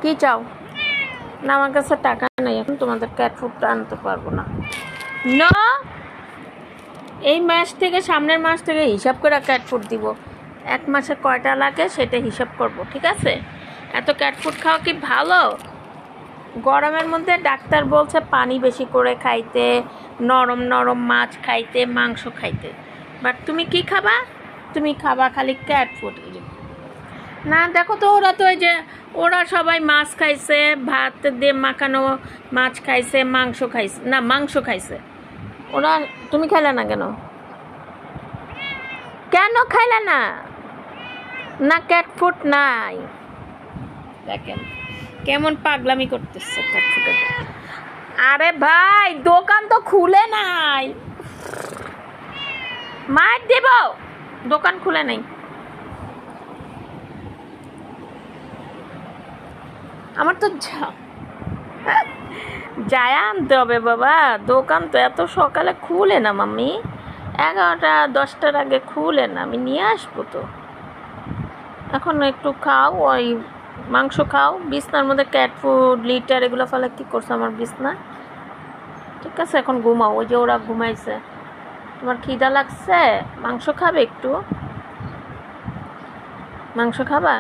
কি চাও? না আমার কাছে টাকা নেই, এখন তোমাদের ক্যাট ফুডটা আনতে পারবো না। না, এই মাস থেকে সামনের মাস থেকে হিসাব করে ক্যাট ফুড দিব। এক মাসে কয়টা লাগে সেটা হিসাব করব, ঠিক আছে? এত ক্যাট ফুড খাওয়া কি ভালো? গরমের মধ্যে ডাক্তার বলছে পানি বেশি করে খাইতে, নরম নরম মাছ খাইতে, মাংস খাইতে, বাট তুমি কি খাবা? তুমি খাবা খালি ক্যাট ফুড। না দেখো তো, ওরা তো ওই যে ওরা সবাই মাছ খাইছে, ভাত দিয়ে মাখানো মাছ খাইছে, মাংস খাইছে, না মাংস খাইছে ওরা। তুমি খাইলে না কেন? কেন খাইলে না? না ক্যাট ফুড নাই। দেখেন কেমন পাগলামি করতেছে ক্যাট ফুডের। আরে ভাই দোকান তো খুলে নাই, মার দেব, দোকান খুলে নাই। আমার তো যায় আনতে হবে বাবা, দোকান তো এত সকালে খুলে না মাম্মি, 11টা 10টার আগে খুলে না, আমি নিয়ে আসবো তো। এখন একটু খাও, ওই মাংস খাও, বিছনার মধ্যে ক্যাট ফুড লিটার এগুলো ফলে কী করছে আমার বিছনা। ঠিক আছে এখন ঘুমাও, ওই যে ওরা ঘুমাইছে। তোমার খিদা লাগছে, মাংস খাবে? একটু মাংস খাবা?